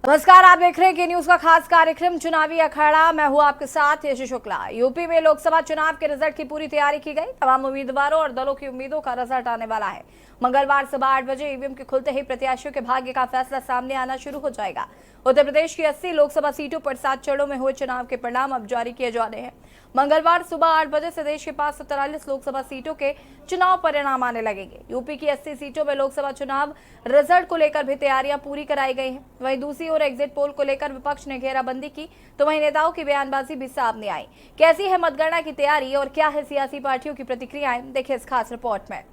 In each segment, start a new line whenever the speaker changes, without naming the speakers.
नमस्कार, आप देख रहे हैं के न्यूज का खास कार्यक्रम चुनावी अखाड़ा। मैं हूं आपके साथ यश शुक्ला। यूपी में लोकसभा चुनाव के रिजल्ट की पूरी तैयारी की गई। तमाम उम्मीदवारों और दलों की उम्मीदों का रिजल्ट आने वाला है। मंगलवार सुबह 8 बजे ईवीएम के खुलते ही प्रत्याशियों के भाग्य का फैसला सामने आना शुरू हो जाएगा। उत्तर प्रदेश की 80 लोकसभा सीटों पर 7 चरणों में हुए चुनाव के परिणाम अब जारी किए जाने हैं। मंगलवार सुबह 8 बजे से देश के 543 लोकसभा सीटों के चुनाव परिणाम आने लगेंगे। यूपी की 80 सीटों में लोकसभा चुनाव रिजल्ट को लेकर भी तैयारियां पूरी कराई गई हैं। वहीं दूसरी ओर एग्जिट पोल को लेकर विपक्ष ने घेराबंदी की, तो वहीं नेताओं की बयानबाजी भी सामने आई। कैसी है मतगणना की तैयारी और क्या है सियासी पार्टियों की प्रतिक्रियाएं, देखिए इस खास रिपोर्ट में।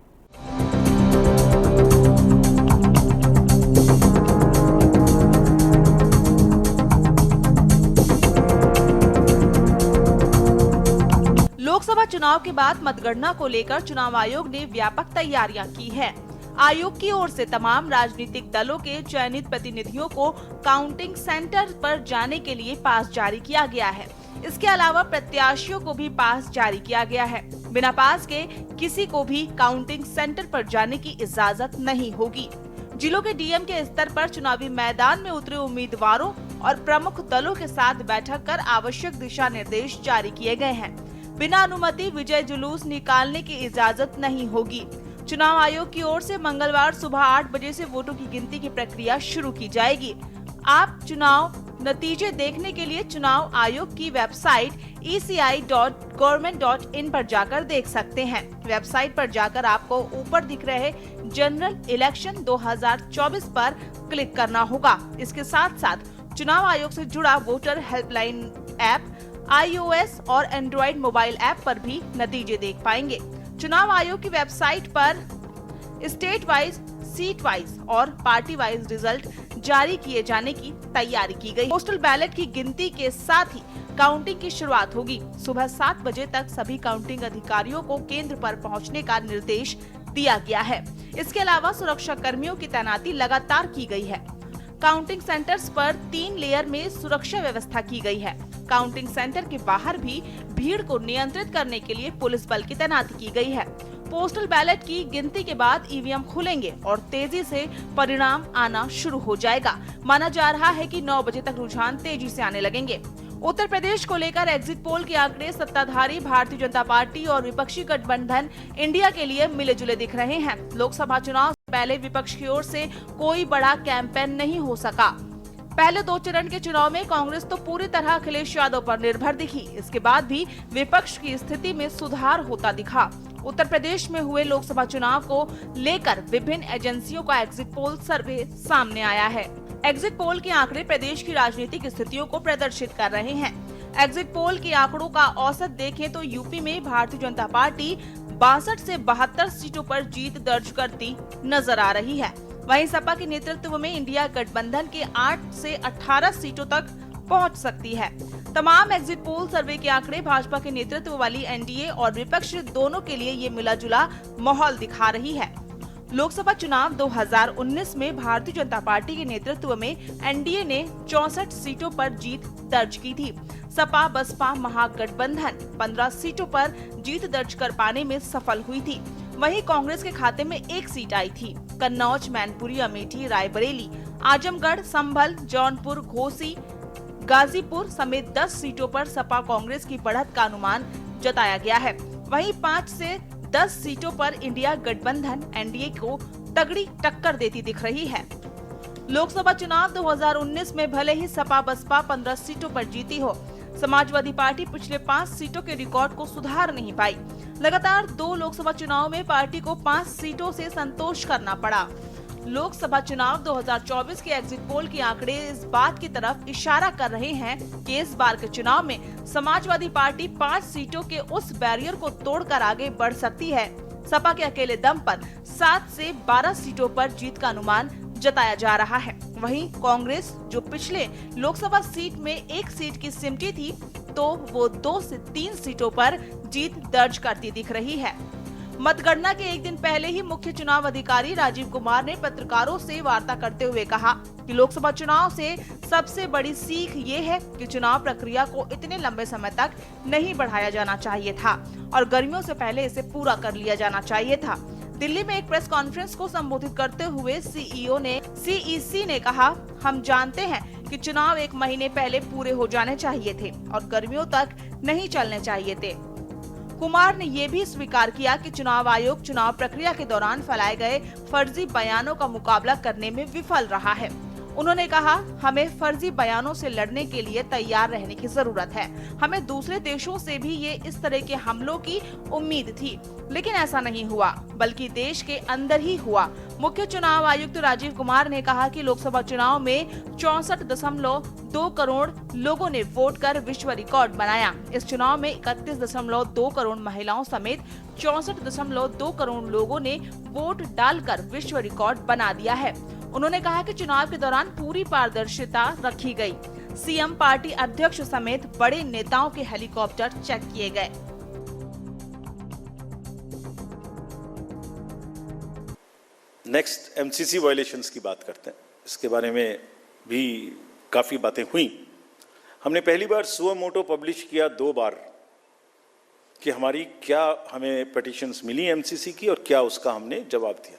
लोकसभा चुनाव के बाद मतगणना को लेकर चुनाव आयोग ने व्यापक तैयारियां की है। आयोग की ओर से तमाम राजनीतिक दलों के चयनित प्रतिनिधियों को काउंटिंग सेंटर पर जाने के लिए पास जारी किया गया है। इसके अलावा प्रत्याशियों को भी पास जारी किया गया है। बिना पास के किसी को भी काउंटिंग सेंटर पर जाने की इजाजत नहीं होगी। जिलों के डीएम के स्तर पर चुनावी मैदान में उतरे उम्मीदवारों और प्रमुख दलों के साथ बैठक कर आवश्यक दिशा निर्देश जारी किए गए हैं। बिना अनुमति विजय जुलूस निकालने की इजाजत नहीं होगी। चुनाव आयोग की ओर से मंगलवार सुबह 8 बजे से वोटों की गिनती की प्रक्रिया शुरू की जाएगी। आप चुनाव नतीजे देखने के लिए चुनाव आयोग की वेबसाइट eci.government.in पर जाकर देख सकते हैं। वेबसाइट पर जाकर आपको ऊपर दिख रहे जनरल इलेक्शन 2024 पर क्लिक करना होगा। इसके साथ साथ चुनाव आयोग से जुड़ा वोटर हेल्पलाइन ऐप iOS और एंड्रॉइड मोबाइल ऐप पर भी नतीजे देख पाएंगे। चुनाव आयोग की वेबसाइट पर स्टेट वाइज, सीट वाइज और पार्टी वाइज रिजल्ट जारी किए जाने की तैयारी की गई। पोस्टल बैलेट की गिनती के साथ ही काउंटिंग की शुरुआत होगी। सुबह 7 बजे तक सभी काउंटिंग अधिकारियों को केंद्र पर पहुंचने का निर्देश दिया गया है। इसके अलावा सुरक्षा कर्मियों की तैनाती लगातार की गई है। काउंटिंग सेंटर्स पर 3 लेयर में सुरक्षा व्यवस्था की गई है। काउंटिंग सेंटर के बाहर भी भीड़ को नियंत्रित करने के लिए पुलिस बल की तैनाती की गई है। पोस्टल बैलेट की गिनती के बाद ईवीएम खुलेंगे और तेजी से परिणाम आना शुरू हो जाएगा। माना जा रहा है कि 9 बजे तक रुझान तेजी से आने लगेंगे। उत्तर प्रदेश को लेकर एग्जिट पोल के आंकड़े सत्ताधारी भारतीय जनता पार्टी और विपक्षी गठबंधन इंडिया के लिए मिले जुले दिख रहे हैं। लोकसभा चुनाव से पहले विपक्ष की ओर से कोई बड़ा कैंपेन नहीं हो सका। पहले 2 चरण के चुनाव में कांग्रेस तो पूरी तरह अखिलेश यादव पर निर्भर दिखी। इसके बाद भी विपक्ष की स्थिति में सुधार होता दिखा। उत्तर प्रदेश में हुए लोकसभा चुनाव को लेकर विभिन्न एजेंसियों का एग्जिट पोल सर्वे सामने आया है। एग्जिट पोल के आंकड़े प्रदेश की राजनीतिक स्थितियों को प्रदर्शित कर रहे हैं। एग्जिट पोल के आंकड़ों का औसत देखें तो यूपी में भारतीय जनता पार्टी 62 से 72 सीटों पर जीत दर्ज करती नजर आ रही है। वहीं सपा के नेतृत्व में इंडिया गठबंधन के 8 से 18 सीटों तक पहुंच सकती है। तमाम एग्जिट पोल सर्वे के आंकड़े भाजपा के नेतृत्व वाली एनडीए और विपक्ष दोनों के लिए ये मिला जुला माहौल दिखा रही है। लोकसभा चुनाव 2019 में भारतीय जनता पार्टी के नेतृत्व में एनडीए ने 64 सीटों पर जीत दर्ज की थी। सपा बसपा महागठबंधन 15 सीटों पर जीत दर्ज कर पाने में सफल हुई थी। वहीं कांग्रेस के खाते में 1 सीट आई थी। कन्नौज, मैनपुरी, अमेठी, रायबरेली, आजमगढ़, संभल, जौनपुर, घोसी, गाजीपुर समेत 10 सीटों पर सपा कांग्रेस की बढ़त का अनुमान जताया गया है। वहीं 5 से 10 सीटों पर इंडिया गठबंधन एनडीए को तगड़ी टक्कर देती दिख रही है। लोकसभा चुनाव 2019 में भले ही सपा बसपा 15 सीटों पर जीती हो, समाजवादी पार्टी पिछले 5 सीटों के रिकॉर्ड को सुधार नहीं पाई। लगातार 2 लोकसभा चुनाव में पार्टी को 5 सीटों से संतोष करना पड़ा। लोकसभा चुनाव 2024 के एग्जिट पोल के आंकड़े इस बात की तरफ इशारा कर रहे हैं कि इस बार के चुनाव में समाजवादी पार्टी 5 सीटों के उस बैरियर को तोड़कर आगे बढ़ सकती है। सपा के अकेले दम पर 7 से 12 सीटों पर जीत का अनुमान जताया जा रहा है। वहीं कांग्रेस जो पिछले लोकसभा सीट में 1 सीट की सिमटी थी, तो वो 2 से 3 सीटों पर जीत दर्ज करती दिख रही है। मतगणना के एक दिन पहले ही मुख्य चुनाव अधिकारी राजीव कुमार ने पत्रकारों से वार्ता करते हुए कहा कि लोकसभा चुनाव से सबसे बड़ी सीख ये है कि चुनाव प्रक्रिया को इतने लंबे समय तक नहीं बढ़ाया जाना चाहिए था और गर्मियों से पहले इसे पूरा कर लिया जाना चाहिए था। दिल्ली में एक प्रेस कॉन्फ्रेंस को संबोधित करते हुए सीईसी ने कहा, हम जानते हैं कि चुनाव 1 महीने पहले पूरे हो जाने चाहिए थे और गर्मियों तक नहीं चलने चाहिए थे। कुमार ने ये भी स्वीकार किया कि चुनाव आयोग चुनाव प्रक्रिया के दौरान फैलाए गए फर्जी बयानों का मुकाबला करने में विफल रहा है। उन्होंने कहा, हमें फर्जी बयानों से लड़ने के लिए तैयार रहने की जरूरत है। हमें दूसरे देशों से भी ये इस तरह के हमलों की उम्मीद थी, लेकिन ऐसा नहीं हुआ, बल्कि देश के अंदर ही हुआ। मुख्य चुनाव आयुक्त राजीव कुमार ने कहा कि लोकसभा चुनाव में 64.2 करोड़ लोगों ने वोट कर विश्व रिकॉर्ड बनाया। इस चुनाव में 31.2 करोड़ महिलाओं समेत 64.2 करोड़ लोगों ने वोट डालकर विश्व रिकॉर्ड बना दिया है। उन्होंने कहा कि चुनाव के दौरान पूरी पारदर्शिता रखी गई। सीएम, पार्टी अध्यक्ष समेत बड़े नेताओं के हेलीकॉप्टर चेक किए गए।
नेक्स्ट एमसीसी वायलेशंस की बात करते हैं। इसके बारे में भी काफ़ी बातें हुई। हमने पहली बार सुओ मोटो पब्लिश किया 2 बार कि हमें पिटीशंस मिली एमसीसी की और क्या उसका हमने जवाब दिया।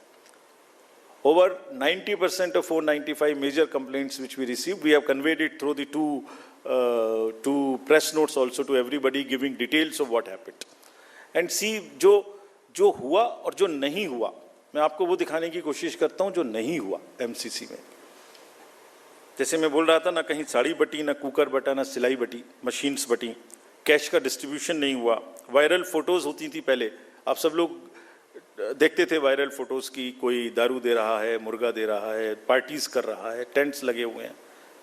Over 90% of 495 major complaints which we received, we have conveyed it through the two press notes also to everybody, giving details of what happened. And see, जो हुआ और जो नहीं हुआ, मैं आपको वो दिखाने की कोशिश करता हूँ जो नहीं हुआ एमसीसी में। जैसे मैं बोल रहा था, ना कहीं साड़ी बटी, ना कुकर बटा, ना सिलाई बटी, मशीन्स बटी, कैश का डिस्ट्रीब्यूशन नहीं हुआ। वायरल फोटोज होती थी पहले, आप सब लोग देखते थे वायरल फोटोज की, कोई दारू दे रहा है, मुर्गा दे रहा है, पार्टीज कर रहा है, टेंट्स लगे हुए हैं।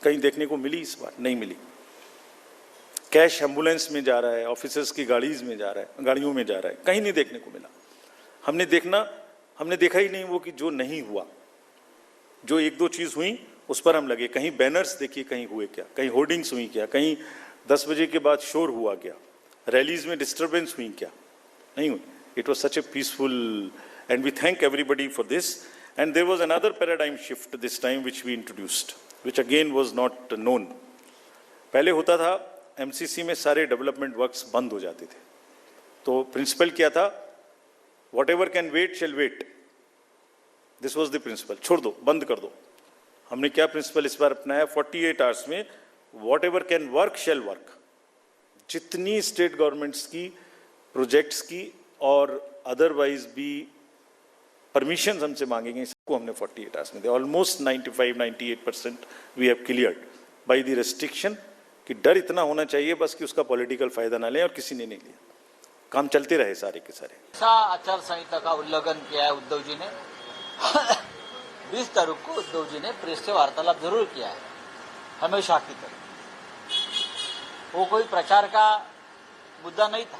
कहीं देखने को मिली? इस बार नहीं मिली। कैश एम्बुलेंस में जा रहा है, ऑफिसर्स की गाड़ियों में जा रहा है, कहीं नहीं देखने को मिला। हमने देखा ही नहीं वो कि जो नहीं हुआ। जो 1-2 चीज हुई उस पर हम लगे। कहीं बैनर्स देखिए, कहीं हुए क्या, कहीं होर्डिंग्स हुई क्या, कहीं 10 बजे के बाद शोर हुआ क्या, रैलीज में डिस्टर्बेंस हुई क्या? नहीं हुई। It was such a peaceful, and we thank everybody for this. And there was another paradigm shift this time which we introduced, which again was not known. पहले होता था एमसीसी में सारे डेवलपमेंट वर्क्स बंद हो जाते थे। तो प्रिंसिपल क्या था? Whatever can wait shall wait. This was the principle. छोड़ दो, बंद कर दो। हमने क्या प्रिंसिपल इस बार अपनाया? 48 आवर्स में whatever can work shall work. जितनी स्टेट गवर्नमेंट्स की प्रोजेक्ट्स की और अदरवाइज भी परमिशन हमसे मांगेंगे, सबको हमने 48 आवर्स में दिया। Almost 95-98% we have cleared by the restriction कि डर इतना होना चाहिए बस कि उसका पॉलिटिकल फायदा ना लें, और किसी ने नहीं लिया। काम चलते रहे सारे के सारे।
आचार संहिता का उल्लंघन किया है उद्धव जी ने। 20 तारीख को उद्धव जी ने प्रेस से वार्तालाप जरूर किया है, हमेशा की तरह। वो कोई प्रचार का मुद्दा नहीं था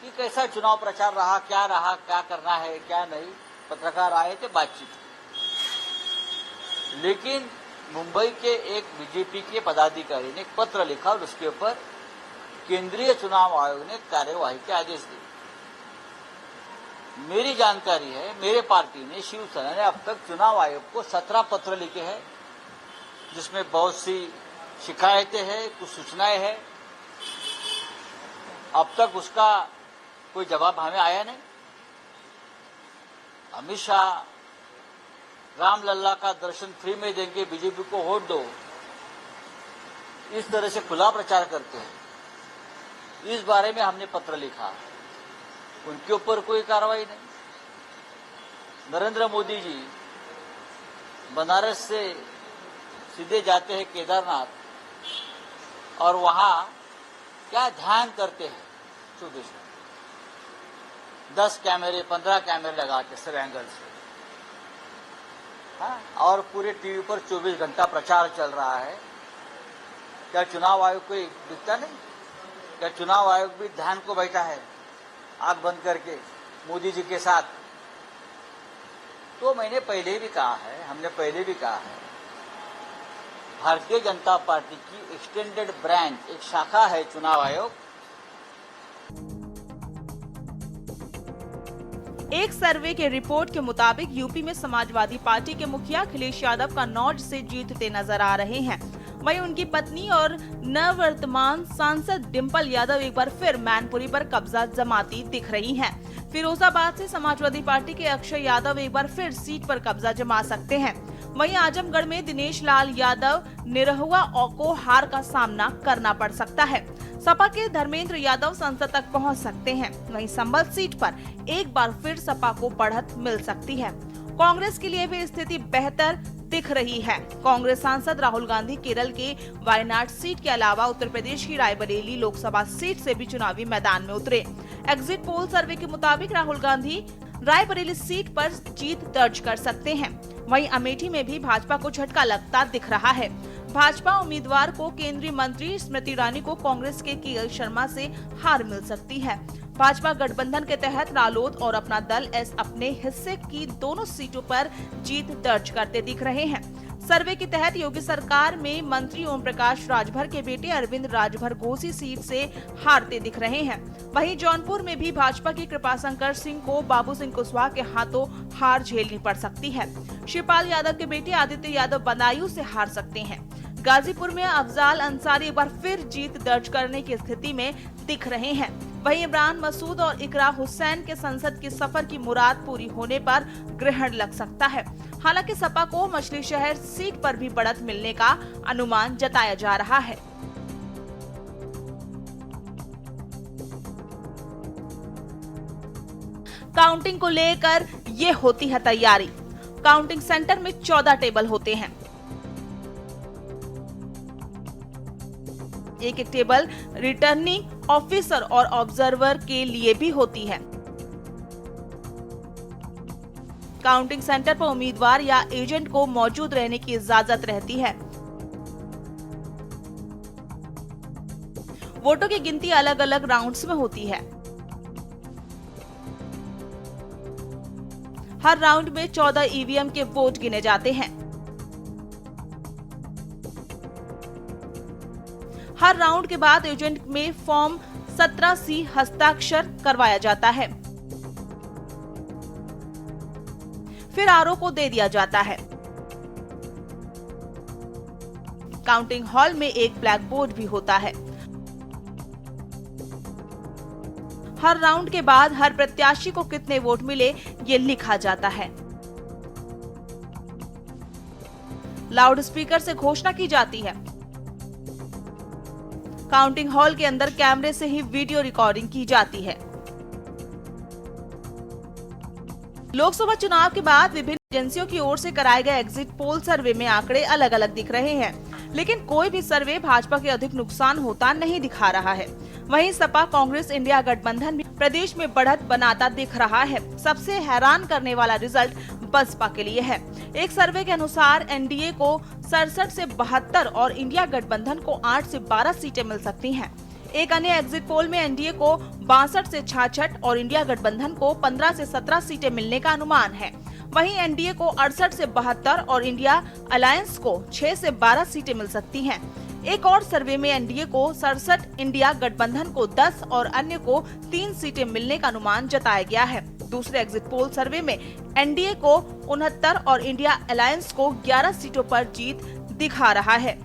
कि कैसा चुनाव प्रचार रहा, क्या करना है, क्या नहीं। पत्रकार आए थे, बातचीत। लेकिन मुंबई के एक बीजेपी के पदाधिकारी ने एक पत्र लिखा और उसके ऊपर केंद्रीय चुनाव आयोग ने कार्यवाही के आदेश दिए। मेरी जानकारी है, मेरे पार्टी ने, शिवसेना ने अब तक चुनाव आयोग को 17 पत्र लिखे हैं, जिसमें बहुत सी शिकायतें हैं, कुछ सूचनाएं हैं। अब तक उसका कोई जवाब हमें आया नहीं। अमित शाह रामलल्ला का दर्शन फ्री में देंगे, बीजेपी को वोट दो, इस तरह से खुला प्रचार करते हैं। इस बारे में हमने पत्र लिखा, उनके ऊपर कोई कार्रवाई नहीं। नरेंद्र मोदी जी बनारस से सीधे जाते हैं केदारनाथ, और वहां क्या ध्यान करते हैं? 10 कैमरे 15 कैमरे लगा के सब एंगल से, हाँ? और पूरे टीवी पर 24 घंटा प्रचार चल रहा है। क्या चुनाव आयोग को दिखता नहीं? क्या चुनाव आयोग भी ध्यान को बैठा है आंख बंद करके मोदी जी के साथ? तो मैंने पहले भी कहा है, हमने पहले भी कहा है, भारतीय जनता पार्टी की एक्सटेंडेड ब्रांच, एक शाखा है चुनाव आयोग।
एक सर्वे के रिपोर्ट के मुताबिक यूपी में समाजवादी पार्टी के मुखिया अखिलेश यादव का 9 से जीतते नजर आ रहे हैं। वहीं उनकी पत्नी और नववर्तमान सांसद डिंपल यादव एक बार फिर मैनपुरी पर कब्जा जमाती दिख रही हैं। फिरोजाबाद से समाजवादी पार्टी के अक्षय यादव एक बार फिर सीट पर कब्जा जमा सकते हैं। वहीं आजमगढ़ में दिनेश लाल यादव निरहुआ को हार का सामना करना पड़ सकता है। सपा के धर्मेंद्र यादव संसद तक पहुंच सकते हैं। वहीं संभल सीट पर एक बार फिर सपा को बढ़त मिल सकती है। कांग्रेस के लिए भी स्थिति बेहतर दिख रही है। कांग्रेस सांसद राहुल गांधी केरल के वायनाड सीट के अलावा उत्तर प्रदेश की रायबरेली लोकसभा सीट से भी चुनावी मैदान में उतरे। एग्जिट पोल सर्वे के मुताबिक राहुल गांधी रायबरेली सीट पर जीत दर्ज कर सकते हैं। वहीं अमेठी में भी भाजपा को झटका लगता दिख रहा है। भाजपा उम्मीदवार को केंद्रीय मंत्री स्मृति ईरानी को कांग्रेस के केएल शर्मा से हार मिल सकती है। भाजपा गठबंधन के तहत रालोद और अपना दल एस अपने हिस्से की दोनों सीटों पर जीत दर्ज करते दिख रहे हैं। सर्वे के तहत योगी सरकार में मंत्री ओम प्रकाश राजभर के बेटे अरविंद राजभर घोसी सीट से हारते दिख रहे हैं। वहीं जौनपुर में भी भाजपा की कृपाशंकर सिंह को बाबू सिंह कुशवाहा के हाथों हार झेलनी पड़ सकती है। शिवपाल यादव के बेटे आदित्य यादव बदायूं से हार सकते हैं। गाजीपुर में अफजाल अंसारी एक बार फिर जीत दर्ज करने की स्थिति में दिख रहे हैं। वहीं इमरान मसूद और इकरा हुसैन के संसद के सफर की मुराद पूरी होने पर ग्रहण लग सकता है। हालांकि सपा को मछली शहर सीट पर भी बढ़त मिलने का अनुमान जताया जा रहा है। काउंटिंग को लेकर ये होती है तैयारी। काउंटिंग सेंटर में 14 टेबल होते हैं। एक टेबल रिटर्निंग ऑफिसर और ऑब्जर्वर के लिए भी होती है। काउंटिंग सेंटर पर उम्मीदवार या एजेंट को मौजूद रहने की इजाजत रहती है। वोटों की गिनती अलग अलग राउंड्स में होती है। हर राउंड में 14 ईवीएम के वोट गिने जाते हैं। हर राउंड के बाद एजेंट में फॉर्म 17C हस्ताक्षर करवाया जाता है, फिर आरओ को दे दिया जाता है। काउंटिंग हॉल में एक ब्लैक बोर्ड भी होता है। हर राउंड के बाद हर प्रत्याशी को कितने वोट मिले ये लिखा जाता है। लाउड स्पीकर से घोषणा की जाती है। काउंटिंग हॉल के अंदर कैमरे से ही वीडियो रिकॉर्डिंग की जाती है। लोकसभा चुनाव के बाद विभिन्न एजेंसियों की ओर से कराए गए एग्जिट पोल सर्वे में आंकड़े अलग अलग दिख रहे हैं, लेकिन कोई भी सर्वे भाजपा के अधिक नुकसान होता नहीं दिखा रहा है। वहीं सपा कांग्रेस इंडिया गठबंधन भी प्रदेश में बढ़त बनाता दिख रहा है। सबसे हैरान करने वाला रिजल्ट बसपा के लिए है। एक सर्वे के अनुसार एनडीए को 67 से 72 और इंडिया गठबंधन को 8 से 12 सीटें मिल सकती हैं। एक अन्य एग्जिट पोल में एनडीए को 62 से 66 और इंडिया गठबंधन को 15 से 17 सीटें मिलने का अनुमान है। वहीं एनडीए को 68 से 72 और इंडिया अलायंस को 6 से 12 सीटें मिल सकती हैं। एक और सर्वे में एनडीए को 67, इंडिया गठबंधन को 10 और अन्य को 3 सीटें मिलने का अनुमान जताया गया है। दूसरे एग्जिट पोल सर्वे में एनडीए को 69 और इंडिया अलायंस को 11 सीटों पर जीत दिखा रहा है।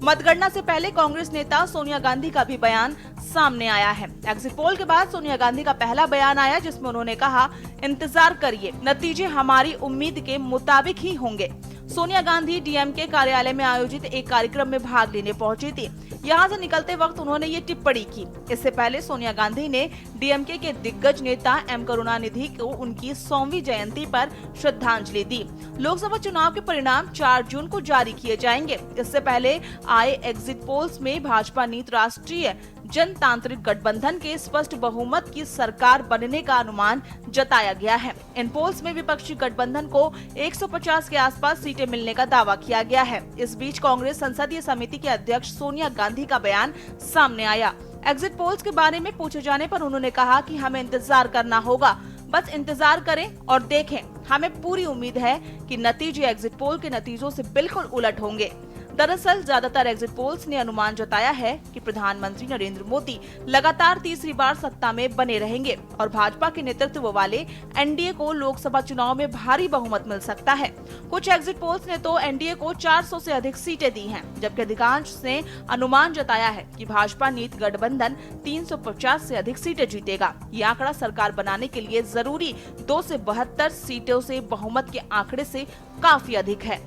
मतगणना से पहले कांग्रेस नेता सोनिया गांधी का भी बयान सामने आया है। एग्जिट पोल के बाद सोनिया गांधी का पहला बयान आया, जिसमें उन्होंने कहा, इंतजार करिए, नतीजे हमारी उम्मीद के मुताबिक ही होंगे। सोनिया गांधी डीएमके कार्यालय में आयोजित एक कार्यक्रम में भाग लेने पहुंची थी। यहां से निकलते वक्त उन्होंने ये टिप्पणी की। इससे पहले सोनिया गांधी ने डीएमके के दिग्गज नेता एम करुणानिधि को उनकी 100वीं जयंती पर श्रद्धांजलि दी। लोकसभा चुनाव के परिणाम 4 जून को जारी किए जाएंगे। इससे पहले आए एग्जिट पोल्स में भाजपा नीत राष्ट्रीय जनतांत्रिक गठबंधन के स्पष्ट बहुमत की सरकार बनने का अनुमान जताया गया है। इन पोल्स में विपक्षी गठबंधन को 150 के आसपास सीटें मिलने का दावा किया गया है। इस बीच कांग्रेस संसदीय समिति के अध्यक्ष सोनिया गांधी का बयान सामने आया। एग्जिट पोल्स के बारे में पूछे जाने पर उन्होंने कहा कि हमें इंतजार करना होगा, बस इंतजार करें और देखें। हमें पूरी उम्मीद है कि नतीजे एग्जिट पोल के नतीजों से बिल्कुल उलट होंगे। दरअसल ज्यादातर एग्जिट पोल्स ने अनुमान जताया है कि प्रधानमंत्री नरेंद्र मोदी लगातार तीसरी बार सत्ता में बने रहेंगे और भाजपा के नेतृत्व वाले एनडीए को लोकसभा चुनाव में भारी बहुमत मिल सकता है। कुछ एग्जिट पोल्स ने तो एनडीए को 400 से अधिक सीटें दी हैं, जबकि अधिकांश ने अनुमान जताया है कि भाजपा नीति गठबंधन 350 से अधिक सीटें जीतेगा। ये आंकड़ा सरकार बनाने के लिए जरूरी 2 से 72 सीटों से बहुमत के आंकड़े से काफी अधिक है।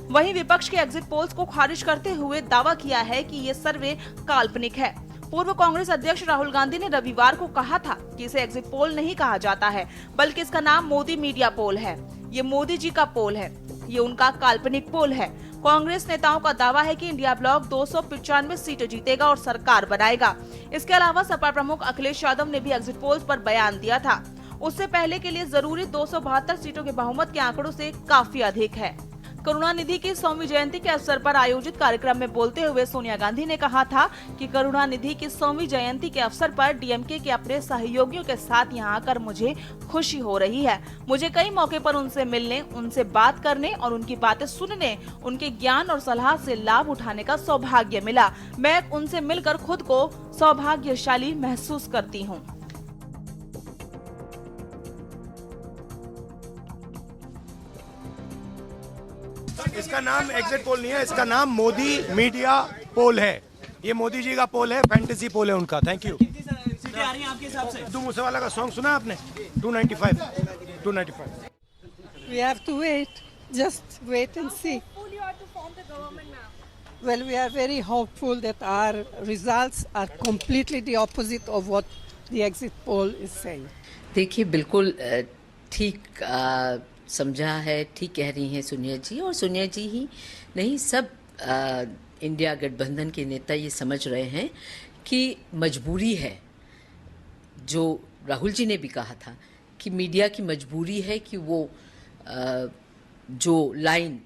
वहीं विपक्ष के एग्जिट पोल्स को खारिज करते हुए दावा किया है कि ये सर्वे काल्पनिक है। पूर्व कांग्रेस अध्यक्ष राहुल गांधी ने रविवार को कहा था कि इसे एग्जिट पोल नहीं कहा जाता है, बल्कि इसका नाम मोदी मीडिया पोल है। ये मोदी जी का पोल है, ये उनका काल्पनिक पोल है। कांग्रेस नेताओं का दावा है कि इंडिया ब्लॉक 295 सीटें जीतेगा और सरकार बनाएगा। इसके अलावा सपा प्रमुख अखिलेश यादव ने भी एग्जिट पोल्स पर बयान दिया था। उससे पहले के लिए जरूरी 272 सीटों के बहुमत के आंकड़ों से काफी अधिक है। करुणानिधि की 100वीं जयंती के अवसर पर आयोजित कार्यक्रम में बोलते हुए सोनिया गांधी ने कहा था कि करुणानिधि की 100वीं जयंती के अवसर पर डीएमके के अपने सहयोगियों के साथ यहां आकर मुझे खुशी हो रही है। मुझे कई मौके पर उनसे मिलने, उनसे बात करने और उनकी बातें सुनने, उनके ज्ञान और सलाह से लाभ उठाने का सौभाग्य मिला। मैं उनसे मिलकर खुद को सौभाग्यशाली महसूस करती हूँ।
इसका नाम एग्जिट पोल नहीं है, इसका नाम मोदी मीडिया पोल है। ये मोदी जी का पोल है, फैंटेसी पोल है उनका। Thank you.
सीटें आ रही हैं आपके हिसाब से?
सिद्धू मूसेवाला का सॉन्ग सुना आपने? 295।
We have to wait. Just wait and see. Well, we are very hopeful that our results are completely the opposite of what the exit poll is saying.
देखिए, बिल्कुल ठीक समझा है, ठीक कह रही हैं सोनिया जी। और सोनिया जी ही नहीं, सब इंडिया गठबंधन के नेता ये समझ रहे हैं कि मजबूरी है। जो राहुल जी ने भी कहा था कि मीडिया की मजबूरी है कि वो जो लाइन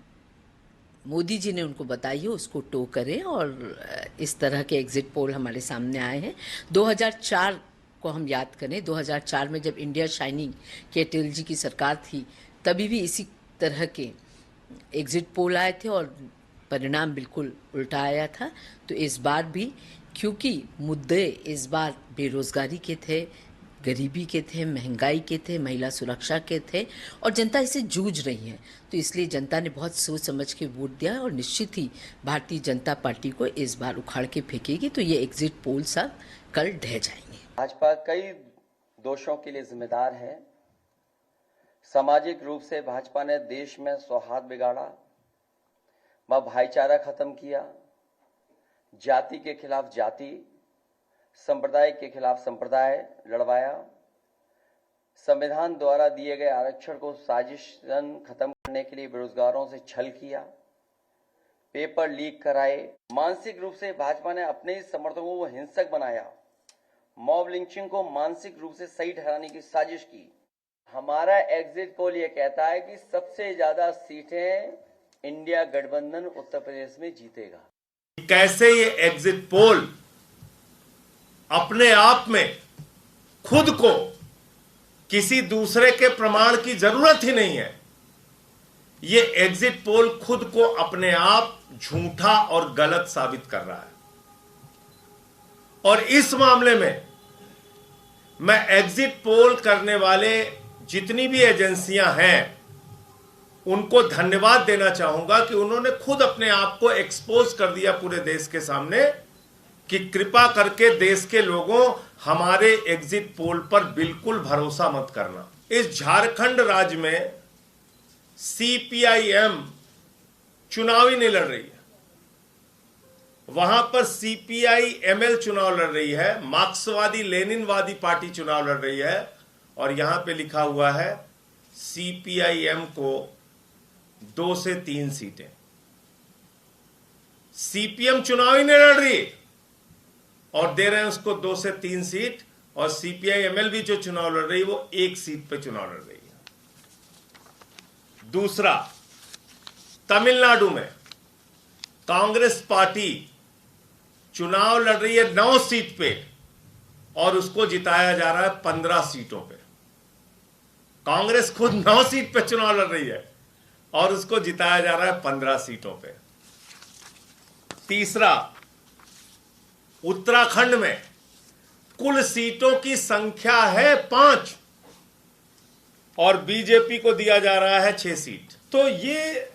मोदी जी ने उनको बताई है उसको टो करें। और इस तरह के एग्जिट पोल हमारे सामने आए हैं। 2004 को हम याद करें, 2004 में जब इंडिया शाइनिंग के अटल जी की सरकार थी, तभी भी इसी तरह के एग्जिट पोल आए थे और परिणाम बिल्कुल उल्टा आया था। तो इस बार भी, क्योंकि मुद्दे इस बार बेरोजगारी के थे, गरीबी के थे, महंगाई के थे, महिला सुरक्षा के थे और जनता इससे जूझ रही है, तो इसलिए जनता ने बहुत सोच समझ के वोट दिया और निश्चित ही भारतीय जनता पार्टी को इस बार उखाड़ के फेंकेगी। तो ये एग्जिट पोल सब कल ढह जाएंगे।
भाजपा कई दोषों के लिए जिम्मेदार है। सामाजिक रूप से भाजपा ने देश में सौहार्द बिगाड़ा, भाईचारा खत्म किया, जाति के खिलाफ जाति, संप्रदाय के खिलाफ संप्रदाय लड़वाया, संविधान द्वारा दिए गए आरक्षण को साजिशन खत्म करने के लिए बेरोजगारों से छल किया, पेपर लीक कराए। मानसिक रूप से भाजपा ने अपने ही समर्थकों को हिंसक बनाया, मॉब लिंचिंग को मानसिक रूप से सही ठहराने की साजिश की। हमारा एग्जिट पोल ये कहता है कि सबसे ज्यादा सीटें इंडिया गठबंधन उत्तर प्रदेश में जीतेगा।
कैसे ये एग्जिट पोल अपने आप में खुद को किसी दूसरे के प्रमाण की जरूरत ही नहीं है। ये एग्जिट पोल खुद को अपने आप झूठा और गलत साबित कर रहा है। और इस मामले में मैं एग्जिट पोल करने वाले जितनी भी एजेंसियां हैं उनको धन्यवाद देना चाहूंगा कि उन्होंने खुद अपने आप को एक्सपोज कर दिया पूरे देश के सामने कि कृपा करके देश के लोगों, हमारे एग्जिट पोल पर बिल्कुल भरोसा मत करना। इस झारखंड राज्य में सीपीआईएम चुनाव ही नहीं लड़ रही है, वहां पर सीपीआईएमएल चुनाव लड़ रही है, मार्क्सवादी लेनिनवादी पार्टी चुनाव लड़ रही है। और यहां पे लिखा हुआ है सीपीआईएम को 2 से 3 सीटें। सीपीएम चुनाव ही नहीं लड़ रही और दे रहे हैं उसको 2 से 3 सीट, और सीपीआईएमएल भी जो चुनाव लड़ रही है वो 1 सीट पे चुनाव लड़ रही है। दूसरा, तमिलनाडु में कांग्रेस पार्टी चुनाव लड़ रही है 9 सीट पे और उसको जिताया जा रहा है 15 सीटों पे। कांग्रेस खुद 9 सीट पे चुनाव लड़ रही है और उसको जिताया जा रहा है 15 सीटों पे। तीसरा, उत्तराखंड में कुल सीटों की संख्या है 5 और बीजेपी को दिया जा रहा है 6 सीट। तो ये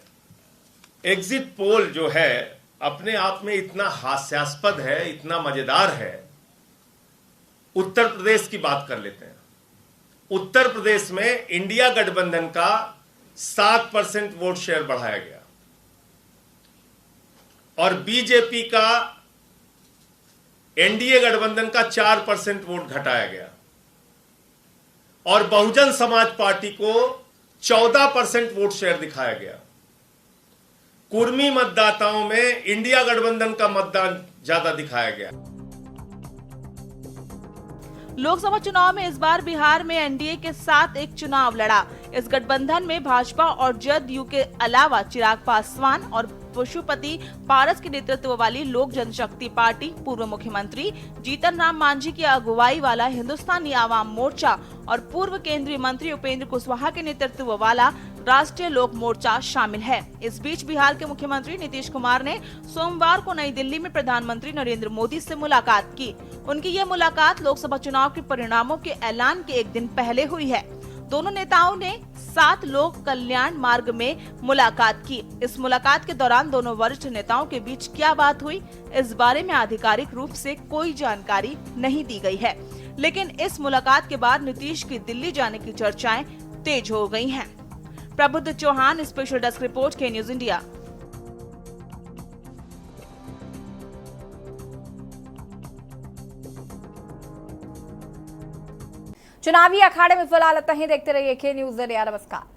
एग्जिट पोल जो है अपने आप में इतना हास्यास्पद है, इतना मजेदार है। उत्तर प्रदेश की बात कर लेते हैं। उत्तर प्रदेश में इंडिया गठबंधन का 7% वोट शेयर बढ़ाया गया और बीजेपी का, एनडीए गठबंधन का 4% वोट घटाया गया और बहुजन समाज पार्टी को 14% वोट शेयर दिखाया गया। कुर्मी मतदाताओं में इंडिया गठबंधन का मतदान ज्यादा दिखाया गया।
लोकसभा चुनाव में इस बार बिहार में एनडीए के साथ एक चुनाव लड़ा। इस गठबंधन में भाजपा और जदयू के अलावा चिराग पासवान और पशुपति पारस के नेतृत्व वाली लोक जनशक्ति पार्टी, पूर्व मुख्यमंत्री जीतन राम मांझी की अगुवाई वाला हिंदुस्तानी आवाम मोर्चा और पूर्व केंद्रीय मंत्री उपेंद्र कुशवाहा के नेतृत्व वाला राष्ट्रीय लोक मोर्चा शामिल है। इस बीच बिहार के मुख्यमंत्री नीतीश कुमार ने सोमवार को नई दिल्ली में प्रधानमंत्री नरेंद्र मोदी से मुलाकात की। उनकी यह मुलाकात लोकसभा चुनाव के परिणामों के ऐलान के एक दिन पहले हुई है। दोनों नेताओं ने 7 लोक कल्याण मार्ग में मुलाकात की। इस मुलाकात के दौरान दोनों वरिष्ठ नेताओं के बीच क्या बात हुई, इस बारे में आधिकारिक रूप से कोई जानकारी नहीं दी गई है। लेकिन इस मुलाकात के बाद नीतीश की दिल्ली जाने की चर्चाएं तेज हो गई हैं। प्रबुद्ध चौहान, स्पेशल डेस्क रिपोर्ट, के न्यूज इंडिया।
चुनावी अखाड़े में फिलहाल इतना ही। देखते रहिए के न्यूज इंडिया। नमस्कार।